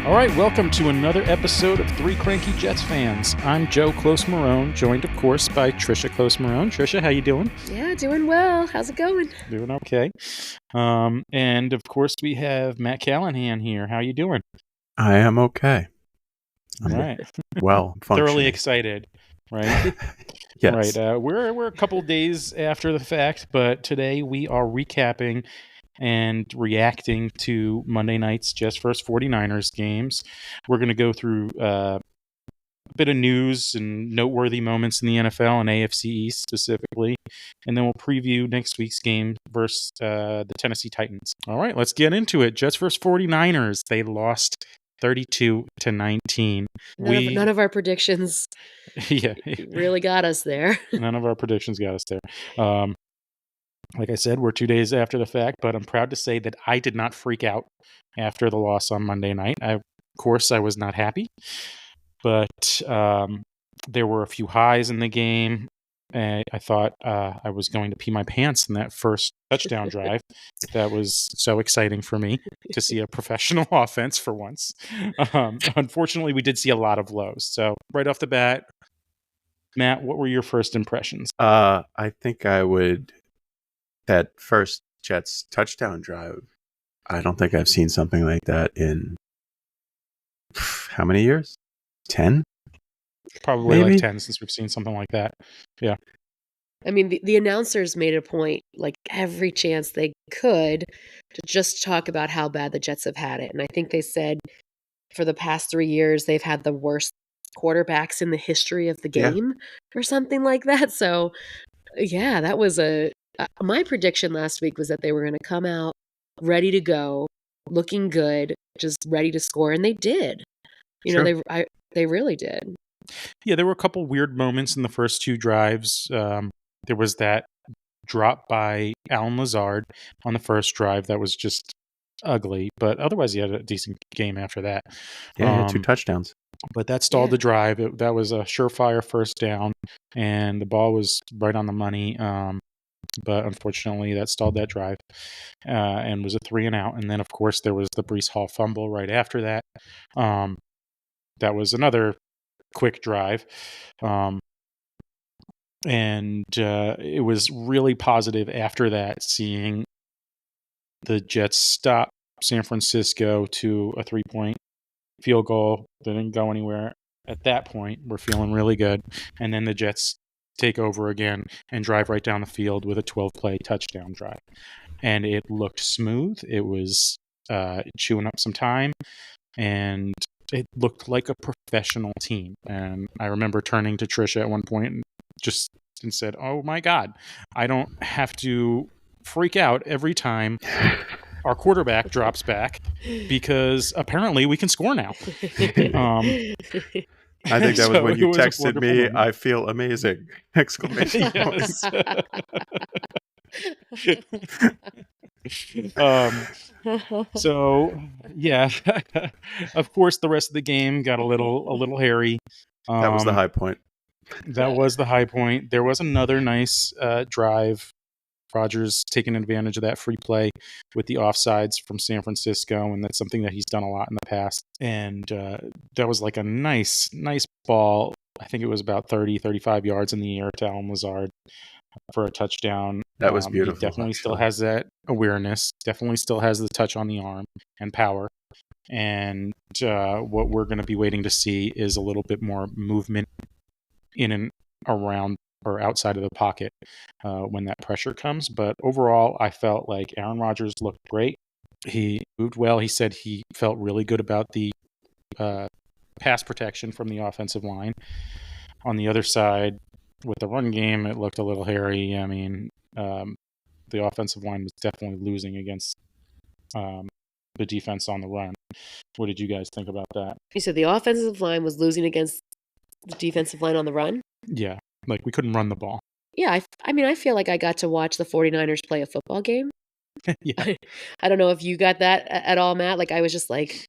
All right, welcome to another episode of Three Cranky Jets Fans. I'm Joe Close-Marone, joined, of course, by Trisha Close-Marone. Trisha, how you doing? Yeah, doing well. How's it going? Doing okay. And, of course, we have Matt Callahan here. How you doing? I am okay. All right. Well, Thoroughly excited, right? Yes. Right. We're a couple days after the fact, but today we are recapping and reacting to Monday night's Jets vs. 49ers games. We're going to go through a bit of news and noteworthy moments in the NFL and AFC East specifically, and then we'll preview next week's game versus the Tennessee Titans. All right, let's get into it. Jets vs. 49ers. They lost 32-19. None of our predictions really got us there. None of our predictions got us there. Like I said, we're 2 days after the fact, but I'm proud to say that I did not freak out after the loss on Monday night. Of course, I was not happy, but there were a few highs in the game. I thought I was going to pee my pants in that first touchdown drive. That was so exciting for me to see a professional offense for once. Unfortunately, we did see a lot of lows. So right off the bat, Matt, what were your first impressions? I think I would... That first Jets touchdown drive, I don't think I've seen something like that in how many years? 10? Probably Maybe? like 10 since we've seen something like that. Yeah. I mean, the announcers made a point, like every chance they could, to just talk about how bad the Jets have had it. And I think they said for the past 3 years, they've had the worst quarterbacks in the history of the game or something like that. So, yeah, that was my prediction last week was that they were going to come out ready to go, looking good, just ready to score, and they did. They really did. Yeah, there were a couple weird moments in the first two drives. There was that drop by Alan Lazard on the first drive that was just ugly, but otherwise he had a decent game after that. Yeah, he had 2 touchdowns. But that stalled the drive. That was a surefire first down, and the ball was right on the money. But unfortunately, that stalled that drive and was a 3-and-out. And then, of course, there was the Breece Hall fumble right after that. That was another quick drive. And it was really positive after that, seeing the Jets stop San Francisco to a 3-point field goal. They didn't go anywhere at that point. We're feeling really good. And then the Jets take over again and drive right down the field with a 12-play touchdown drive. And it looked smooth. It was chewing up some time, and it looked like a professional team. And I remember turning to Trisha at one point and said, "Oh my God, I don't have to freak out every time our quarterback drops back because apparently we can score now." I think that was when you texted me, moment. "I feel amazing!" Exclamation point. So yeah, of course the rest of the game got a little hairy. That was the high point. That was the high point. There was another nice drive. Rodgers taking advantage of that free play with the offsides from San Francisco, and that's something that he's done a lot in the past. And that was like a nice ball. I think it was about 35 yards in the air to Alan Lazard for a touchdown. That was beautiful. He definitely still has that awareness, definitely still has the touch on the arm and power. And what we're going to be waiting to see is a little bit more movement in and around or outside of the pocket when that pressure comes. But overall, I felt like Aaron Rodgers looked great. He moved well. He said he felt really good about the pass protection from the offensive line. On the other side, with the run game, it looked a little hairy. I mean, the offensive line was definitely losing against the defense on the run. What did you guys think about that? You said the offensive line was losing against the defensive line on the run? Yeah. Like, we couldn't run the ball. Yeah, I feel like I got to watch the 49ers play a football game. Yeah. I don't know if you got that at all, Matt. Like, I was just like,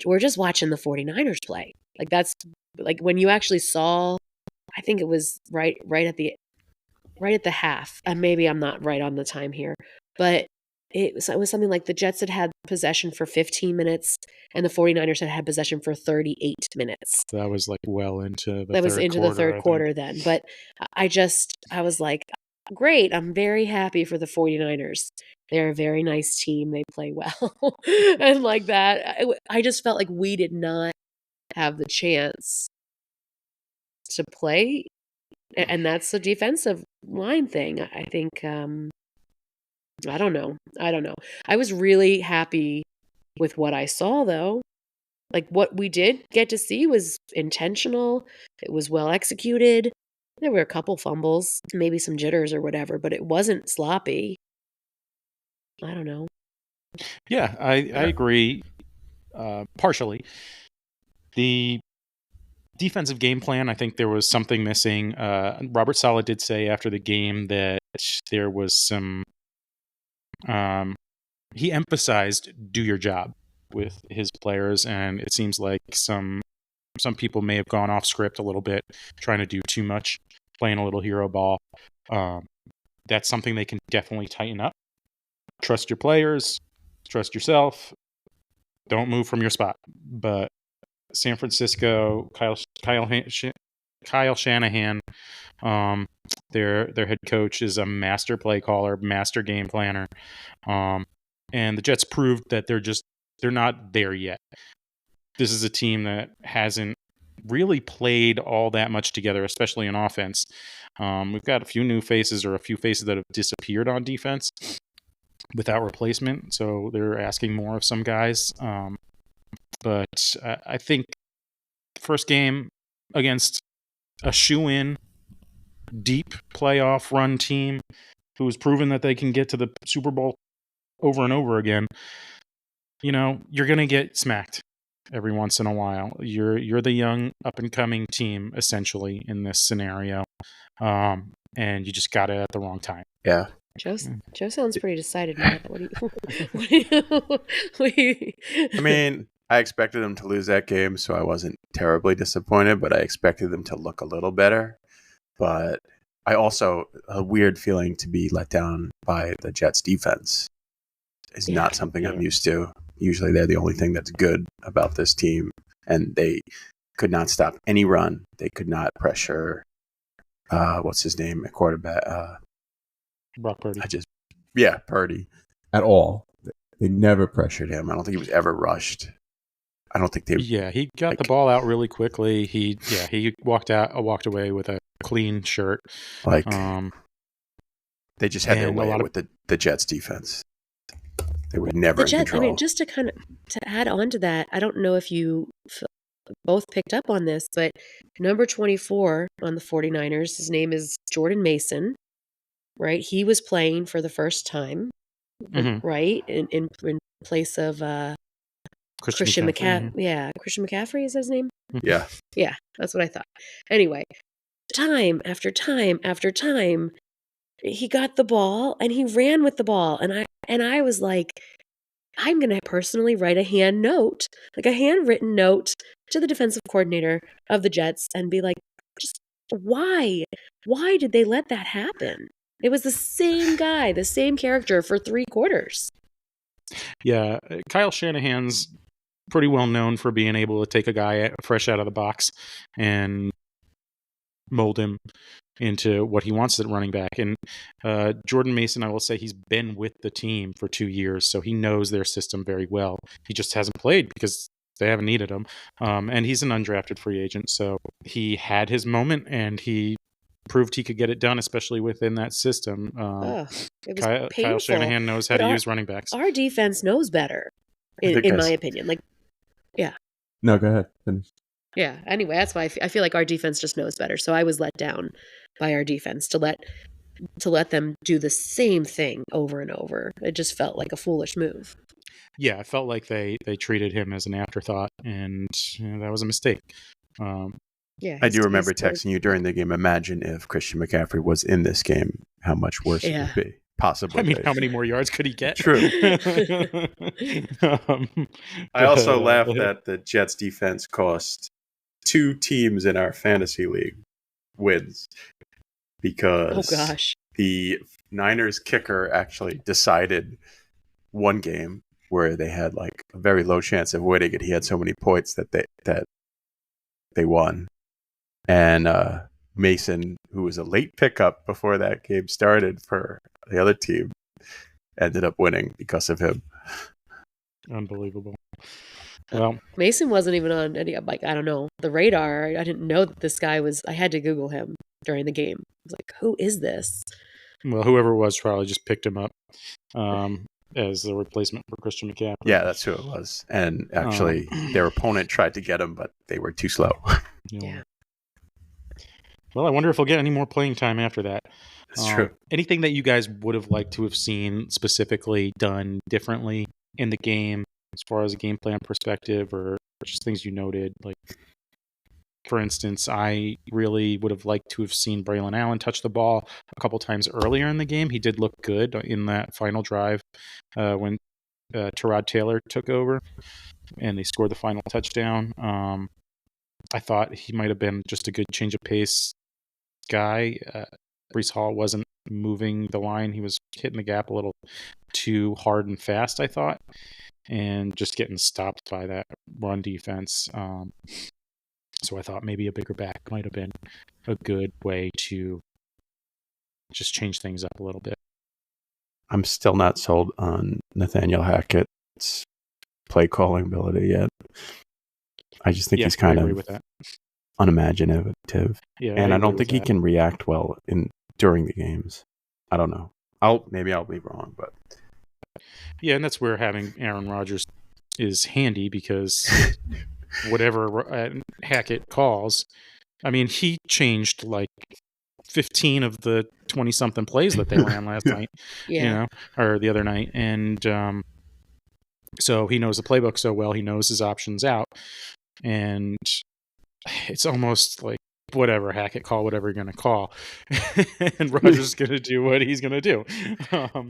we're just watching the 49ers play. Like, that's, like, when you actually saw, I think it was right at the half. And maybe I'm not right on the time here. But it was something like the Jets had possession for 15 minutes and the 49ers had possession for 38 minutes. That was like well into the That was third into quarter, the third I quarter think. then. But I was like, great. I'm very happy for the 49ers. They're a very nice team. They play well. And like that, I just felt like we did not have the chance to play. And that's a defensive line thing. I think, I don't know. I was really happy with what I saw, though. Like, what we did get to see was intentional. It was well executed. There were a couple fumbles, maybe some jitters or whatever, but it wasn't sloppy. I don't know. Yeah, I agree partially. The defensive game plan, I think there was something missing. Robert Saleh did say after the game that there was some he emphasized do your job with his players, and it seems like some people may have gone off script a little bit, trying to do too much, playing a little hero ball. That's something they can definitely tighten up. Trust your players, trust yourself, don't move from your spot. But San Francisco, Kyle Shanahan, their head coach, is a master play caller, master game planner. And the Jets proved that they're not there yet. This is a team that hasn't really played all that much together, especially in offense. We've got a few new faces, or a few faces that have disappeared on defense without replacement, so they're asking more of some guys. But I think first game against a shoe-in, deep playoff run team who has proven that they can get to the Super Bowl over and over again, you're going to get smacked every once in a while. You're the young up-and-coming team, essentially, in this scenario. And you just got it at the wrong time. Yeah. Joe sounds pretty decided, Matt. What do you I mean, I expected them to lose that game, so I wasn't terribly disappointed, but I expected them to look a little better. But I also, a weird feeling to be let down by the Jets defense is not something I'm used to. Usually they're the only thing that's good about this team, and they could not stop any run. They could not pressure, what's his name, a quarterback? Brock Purdy. Purdy. At all. They never pressured him. I don't think he was ever rushed. I don't think they... Yeah, he got the ball out really quickly. He walked away with a clean shirt. They just had their way with the Jets defense. They were never in control. I mean, just to add on to that, I don't know if you both picked up on this, but number 24 on the 49ers, his name is Jordan Mason, right? He was playing for the first time, right? In place of Christian McCaffrey. Yeah, Christian McCaffrey is his name? Yeah. Yeah, that's what I thought. Anyway, time after time after time, he got the ball and he ran with the ball. And I was like, I'm going to personally write a handwritten note to the defensive coordinator of the Jets and be like, just why? Why did they let that happen? It was the same guy, the same character for 3 quarters. Yeah, Kyle Shanahan's pretty well known for being able to take a guy fresh out of the box and mold him into what he wants at running back. And Jordan Mason, I will say, he's been with the team for 2 years, so he knows their system very well. He just hasn't played because they haven't needed him. And he's an undrafted free agent, so he had his moment, and he proved he could get it done, especially within that system. It was Kyle Shanahan knows how to use running backs. Our defense knows better, in my opinion. Like, yeah. No, go ahead. Finish. Yeah. Anyway, that's why I feel like our defense just knows better. So I was let down by our defense to let them do the same thing over and over. It just felt like a foolish move. Yeah, it felt like they treated him as an afterthought, and that was a mistake. Yeah, I do remember texting you during the game. Imagine if Christian McCaffrey was in this game, how much worse it would be. Possibly. I mean, how many more yards could he get? True. I also laughed that the Jets defense cost 2 teams in our fantasy league wins because the Niners kicker actually decided one game where they had like a very low chance of winning, and he had so many points that they won. And Mason, who was a late pickup before that game started for the other team, ended up winning because of him. Unbelievable. Well, Mason wasn't even on any, like, I don't know, the radar. I didn't know that this guy was, I had to Google him during the game. I was like, who is this? well, whoever it was probably just picked him up as the replacement for Christian McCaffrey. Yeah, that's who it was. And actually, their opponent tried to get him, but they were too slow. Yeah. Well, I wonder if he'll get any more playing time after that. That's true. Anything that you guys would have liked to have seen specifically done differently in the game as far as a game plan perspective, or just things you noted? Like, for instance, I really would have liked to have seen Braylon Allen touch the ball a couple times earlier in the game. He did look good in that final drive when Tyrod Taylor took over and they scored the final touchdown. I thought he might have been just a good change of pace guy. Breece Hall wasn't moving the line. He was hitting the gap a little too hard and fast, I thought, and just getting stopped by that run defense. So I thought maybe a bigger back might have been a good way to just change things up a little bit. I'm still not sold on Nathaniel Hackett's play calling ability yet. I just think he's kind of unimaginative. Yeah, and I don't think he can react well during the games. I don't know. Maybe I'll be wrong, but yeah, and that's where having Aaron Rodgers is handy, because whatever Hackett calls, I mean, he changed like 15 of the 20-something plays that they ran last night, or the other night, and so he knows the playbook so well. He knows his options out, and it's almost like whatever Hackett call, whatever you're going to call, and Rodgers is going to do what he's going to do.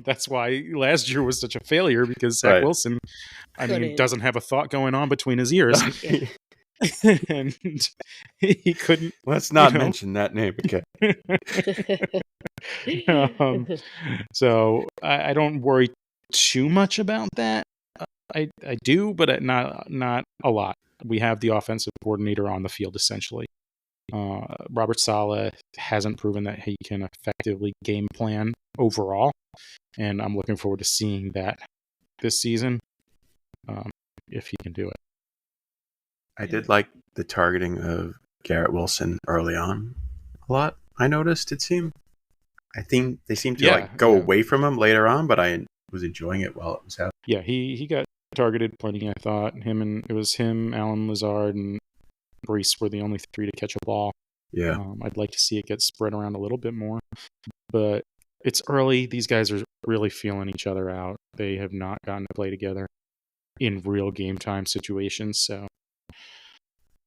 That's why last year was such a failure, because Zach Wilson, doesn't have a thought going on between his ears, and he couldn't. Let's not mention that name again. So I don't worry too much about that. I do, but not a lot. We have the offensive coordinator on the field, essentially. Robert Saleh hasn't proven that he can effectively game plan overall, and I'm looking forward to seeing that this season, if he can do it. I did like the targeting of Garrett Wilson early on a lot. I noticed it seemed. I think they seemed to go away from him later on, but I was enjoying it while it was happening. Yeah, he got targeted plenty, I thought. It was him, Allen Lazard, and Breece were the only three to catch a ball. Yeah. I'd like to see it get spread around a little bit more, but it's early. These guys are really feeling each other out. They have not gotten to play together in real game time situations, so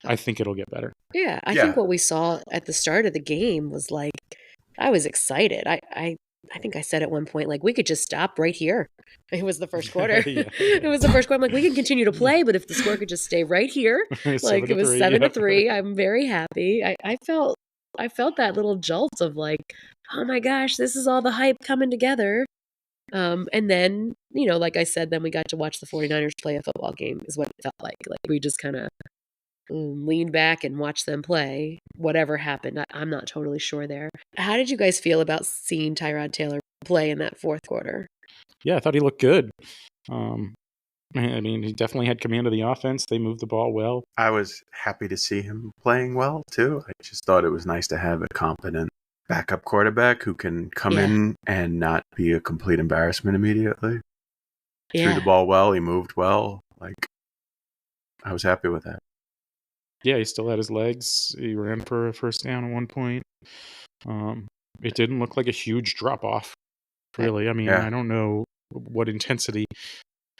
I think it'll get better. Yeah, I think what we saw at the start of the game was like, I was excited. I think I said at one point, like, we could just stop right here. It was the first quarter. It was the first quarter. I'm like, we can continue to play, but if the score could just stay right here, like it was 7-3, I'm very happy. I felt that little jolt of like, oh my gosh, this is all the hype coming together. And then, like I said, then we got to watch the 49ers play a football game is what it felt like. Like we just kind of leaned back and watched them play. Whatever happened, I'm not totally sure there. How did you guys feel about seeing Tyrod Taylor play in that fourth quarter? Yeah, I thought he looked good. I mean, he definitely had command of the offense. They moved the ball well. I was happy to see him playing well, too. I just thought it was nice to have a competent backup quarterback who can come in and not be a complete embarrassment immediately. Threw the ball well. He moved well. Like, I was happy with that. Yeah, he still had his legs. He ran for a first down at one point. It didn't look like a huge drop-off, really. I mean, I don't know what intensity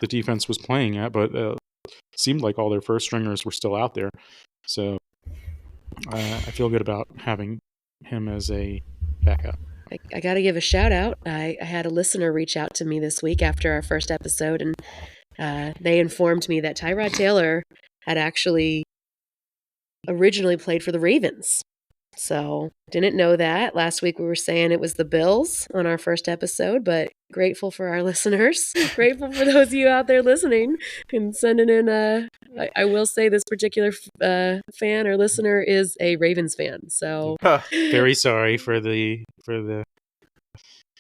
the defense was playing at, but it seemed like all their first stringers were still out there. So I feel good about having him as a backup. I got to give a shout out. I had a listener reach out to me this week after our first episode, and they informed me that Tyrod Taylor had actually originally played for the Ravens. So didn't know that. Last week we were saying it was the Bills on our first episode, but grateful for our listeners. Grateful for those of you out there listening and sending in. I will say this particular fan or listener is a Ravens fan. So Very sorry for the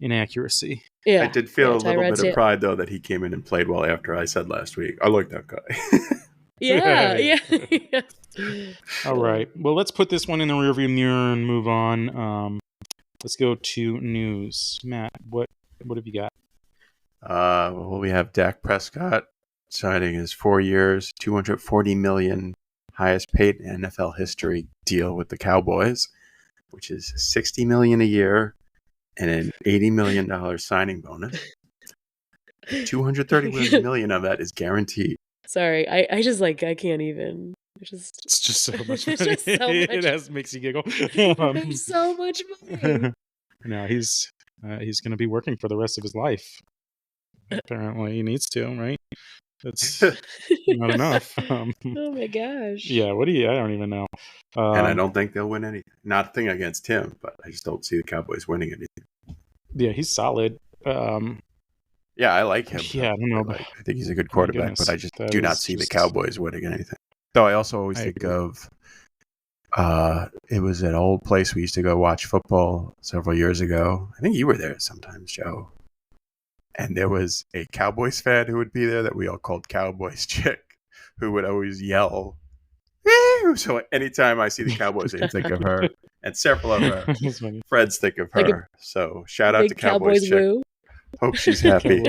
inaccuracy. I did feel a little bit of pride, though, that he came in and played well after I said last week, I like that guy. Yeah. All right. Well, let's put this one in the rearview mirror and move on. Let's go to news. Matt, what have you got? Well, we have Dak Prescott signing his 4 years, $240 million, highest paid in NFL history deal with the Cowboys, which is $60 million a year and an $80 million signing bonus. $230 million of that is guaranteed. Sorry, I just I can't even. It's just so much money. Just so much. It makes you giggle. There's so much money. No, he's going to be working for the rest of his life. Apparently, he needs to, right? That's not enough. Oh my gosh. Yeah, I don't even know. And I don't think they'll win anything. Nothing against him, but I just don't see the Cowboys winning anything. Yeah, he's solid. Yeah, I like him. Yeah, I don't know. I think he's a good quarterback, but I just do not see the Cowboys winning anything. So I also always think of, it was an old place we used to go watch football several years ago. I think you were there sometimes, Joe. And there was a Cowboys fan who would be there that we all called Cowboys Chick, who would always yell, "Woo!" So anytime I see the Cowboys, I think of her. And several of her friends think of her. So shout out to Cowboys Chick. Woo. Hope she's happy.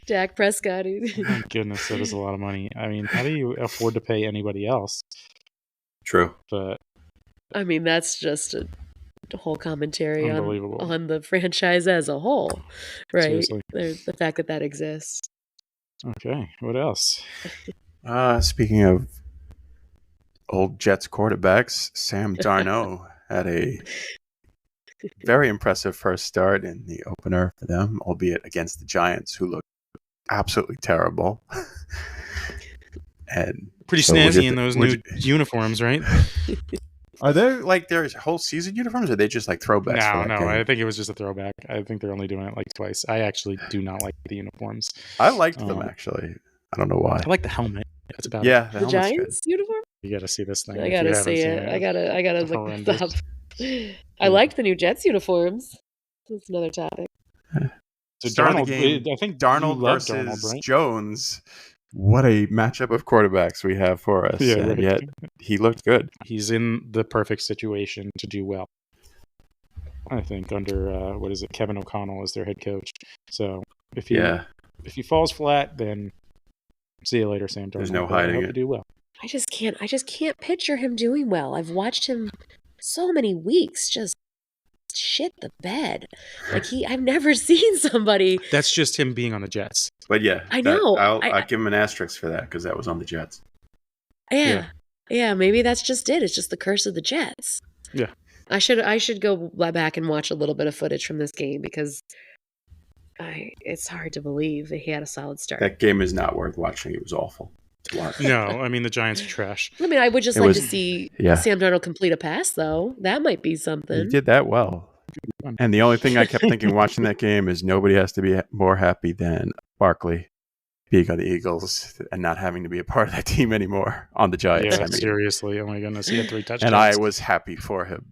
Dak Prescott. My goodness, that is a lot of money. I mean, how do you afford to pay anybody else? True. But I mean, that's just a whole commentary on the franchise as a whole, right? The fact that exists. Okay, what else? Speaking of old Jets quarterbacks, Sam Darnold had a very impressive first start in the opener for them, albeit against the Giants, who looked absolutely terrible. And pretty snazzy in those new uniforms, right? Are they their whole season uniforms, or are they just throwbacks? No, I think it was just a throwback. I think they're only doing it twice. I actually do not like the uniforms. I liked them, actually. I don't know why. I like the helmet. That's about it. The Giants uniform? You got to see this thing. I got to see it. I got to look this up. I liked the new Jets uniforms. That's another topic. So Darnold, I think Darnold versus Darnold, right? Jones. What a matchup of quarterbacks we have for us. Yeah, and yet he looked good. He's in the perfect situation to do well. I think under Kevin O'Connell is their head coach. So if he falls flat, then see you later, Sam Darnold. There's no hiding it. To do well. I just can't picture him doing well. I've watched him so many weeks just shit the bed. I've never seen somebody. That's just him being on the Jets. But yeah, I know. I'll give him an asterisk for that because that was on the Jets. Yeah, maybe that's just it. It's just the curse of the Jets. Yeah. I should go back and watch a little bit of footage from this game because it's hard to believe that he had a solid start. That game is not worth watching. It was awful to watch. No, I mean the Giants are trash. I mean, I would just to see Sam Darnold complete a pass, though. That might be something. He did that well. And the only thing I kept thinking watching that game is nobody has to be more happy than Barkley being on the Eagles and not having to be a part of that team anymore on the Giants. Yeah, seriously. Oh my goodness. He had 3 touchdowns. And I was happy for him.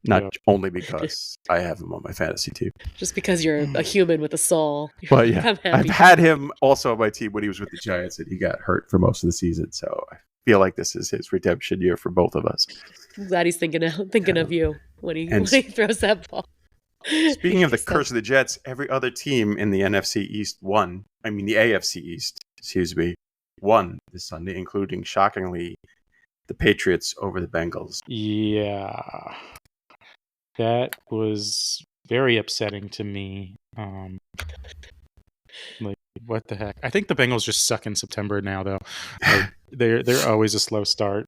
Not only because I have him on my fantasy team. Just because you're a human with a soul. But yeah, I've had him also on my team when he was with the Giants and he got hurt for most of the season. So I feel like this is his redemption year for both of us. I'm glad he's thinking of you when he throws that ball. Speaking of the curse of the Jets, every other team in the NFC East won. I mean, the AFC East, won this Sunday, including, shockingly, the Patriots over the Bengals. Yeah. That was very upsetting to me. What the heck? I think the Bengals just suck in September now, though. They're always a slow start.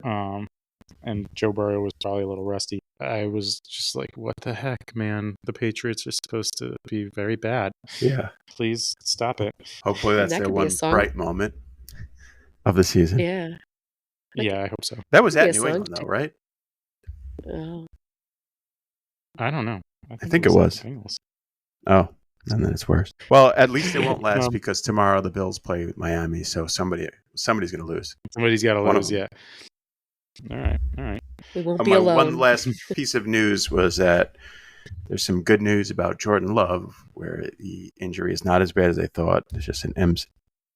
And Joe Burrow was probably a little rusty. I was just like, what the heck, man? The Patriots are supposed to be very bad. Yeah. Please stop it. Hopefully that's their one bright moment of the season. Yeah. Yeah, I hope so. That was Could be at a New song England, though, right? Oh, I don't know. I think it was. Bengals. Oh, and then it's worse. Well, at least it won't last Um, because tomorrow the Bills play Miami, so somebody's going to lose. Somebody's got to One of lose. them. Yeah. All right. we won't be My alone. one last piece of news was that there's some good news about Jordan Love, where the injury is not as bad as they thought. It's just an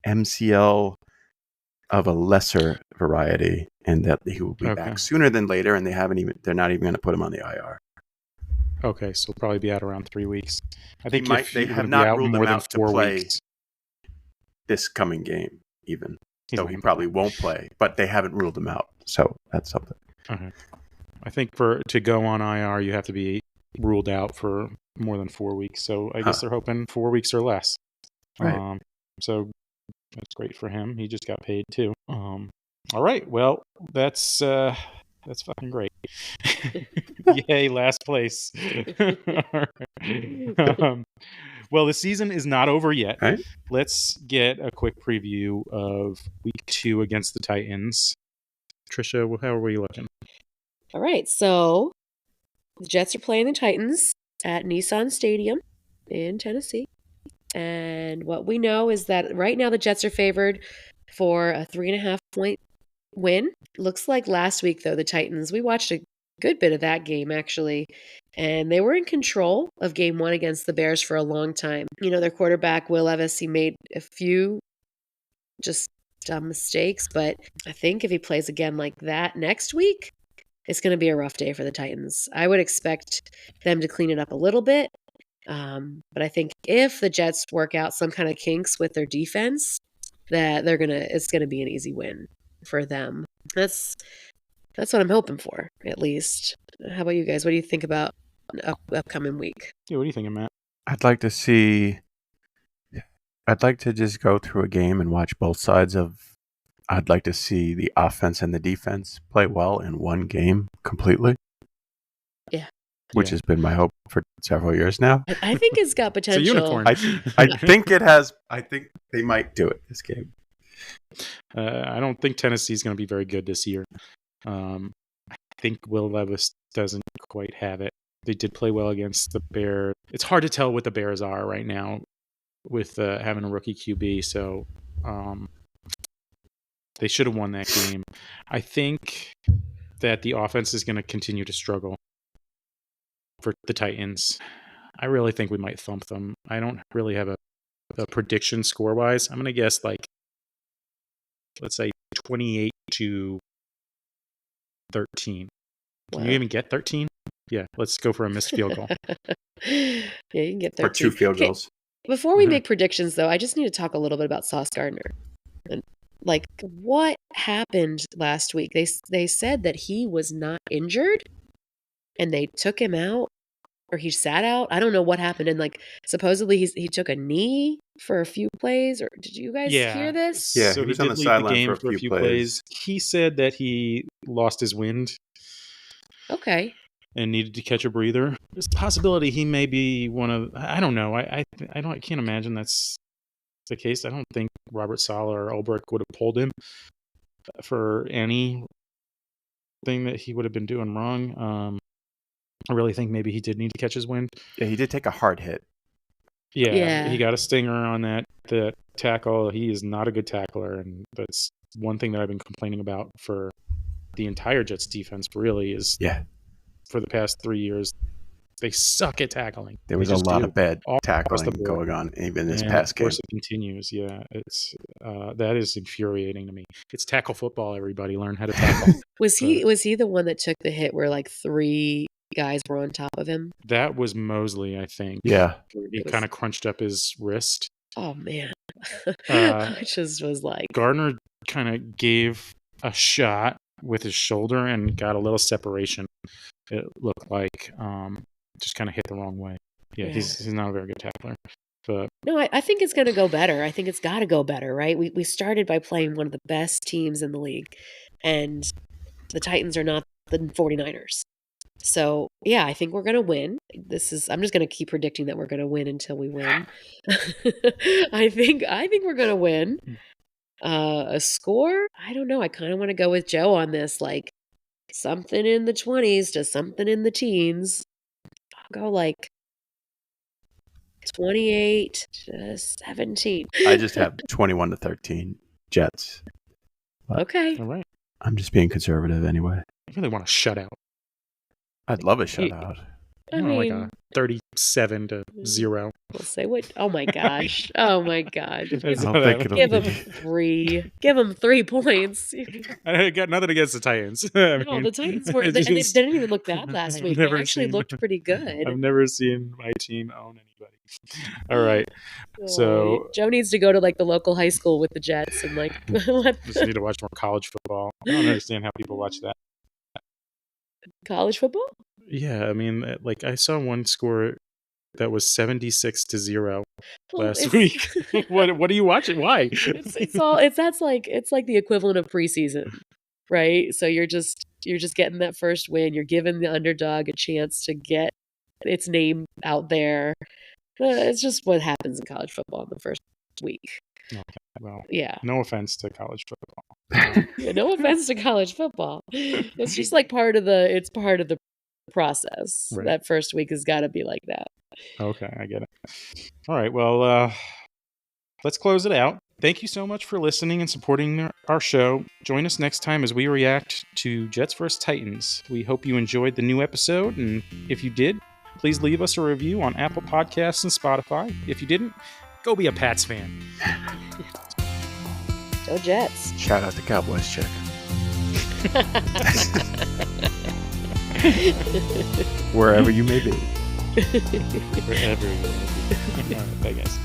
MCL of a lesser variety, and that he will be back sooner than later. And they're not even going to put him on the IR. Okay, so he'll probably be out around 3 weeks. I think They have not ruled him out to play this coming game, even. So he probably won't play, but they haven't ruled him out. So that's something. Okay. I think to go on IR, you have to be ruled out for more than 4 weeks. So I guess they're hoping 4 weeks or less. Right. So that's great for him. He just got paid too. All right. Well, that's fucking great. Yay, last place. Well, the season is not over yet. Right. Let's get a quick preview of week 2 against the Titans. Trisha, how are we looking? All right, so the Jets are playing the Titans at Nissan Stadium in Tennessee. And what we know is that right now the Jets are favored for a 3.5-point win. Looks like last week, though, the Titans, we watched a good bit of that game, actually. And they were in control of game 1 against the Bears for a long time. You know, their quarterback, Will Levis, he made a few just dumb mistakes. But I think if he plays again like that next week, it's going to be a rough day for the Titans. I would expect them to clean it up a little bit. But I think if the Jets work out some kind of kinks with their defense, that it's gonna be an easy win for them. That's what I'm hoping for, at least. How about you guys? What do you think about upcoming week? Yeah, what are you thinking, Matt? I'd like to just go through a game and watch both sides of. I'd like to see the offense and the defense play well in one game completely. Yeah. Which has been my hope for several years now. I think it's got potential. It's a unicorn. I think it has. I think they might do it this game. I don't think Tennessee's going to be very good this year. I think Will Levis doesn't quite have it. They did play well against the Bears. It's hard to tell what the Bears are right now with having a rookie QB. So they should have won that game. I think that the offense is going to continue to struggle for the Titans. I really think we might thump them. I don't really have a prediction score-wise. I'm going to guess let's say 28-13. Can you even get 13? Yeah, let's go for a missed field goal. Yeah, you can get 13. For 2 field goals. Before we make predictions, though, I just need to talk a little bit about Sauce Gardner. And what happened last week? They said that he was not injured, and they took him out, or he sat out. I don't know what happened. And supposedly he took a knee for a few plays. Or did you guys hear this? Yeah, so he was did on the leave sideline game for a few plays. He said that he lost his wind. Okay. And needed to catch a breather. There's a possibility he may be one of. I don't know. I can't imagine that's the case. I don't think Robert Saleh or Ulbrich would have pulled him for anything that he would have been doing wrong. I really think maybe he did need to catch his wind. Yeah, he did take a hard hit. Yeah. He got a stinger on that tackle. He is not a good tackler, and that's one thing that I've been complaining about for the entire Jets defense. Really, is for the past 3 years, they suck at tackling. There was a lot of bad tackling going on even this past game. Of course, it continues. Yeah, it's that is infuriating to me. It's tackle football. Everybody learn how to tackle. Was he the one that took the hit where 3 guys were on top of him? That was Mosley, I think. Yeah, he kind of crunched up his wrist. Oh man, I just was like, Gardner kind of gave a shot with his shoulder and got a little separation. It looked like just kind of hit the wrong way. Yeah. He's not a very good tackler. But no, I think it's going to go better. I think it's got to go better, right? We started by playing one of the best teams in the league, and the Titans are not the 49ers. So, yeah, I think we're going to win. I'm just going to keep predicting that we're going to win until we win. I think we're going to win. A score? I don't know. I kind of want to go with Joe on this, like something in the 20s to something in the teens. I'll go like 28-17. I just have 21-13 Jets. Okay. All right. I'm just being conservative anyway. I really want a shutout. I'd love a shutout. I Like mean, a 37-0. we'll say what? Oh my gosh! Oh my gosh! That's I what don't think it'll Give him be. 3. Give him 3 points. I got nothing against the Titans. No, the Titans were. it's They just- didn't even look bad last I've week. They never actually seen looked pretty good. I've never seen my team own anybody. All right. Oh, So- Joe needs to go to like the local high school with the Jets and like what Just need to watch more college football. I don't understand how people watch that. college football. Yeah, I mean, like I saw one score that was 76-0 Well, last it's- week. What are you watching? Why? It's like the equivalent of preseason, right? So you're just getting that first win. You're giving the underdog a chance to get its name out there. It's just what happens in college football in the first week. Well, Yeah. no offense to college football. Yeah, no offense to college football. It's just like part of the process. Right. That first week has got to be like that. Okay, I get it. All right, well, let's close it out. Thank you so much for listening and supporting our show. Join us next time as we react to Jets vs. Titans. We hope you enjoyed the new episode, and if you did, please leave us a review on Apple Podcasts and Spotify. If you didn't, go be a Pats fan. Go Jets. Shout out to Cowboys chick. Wherever you may be. Wherever you may be. All right, I guess.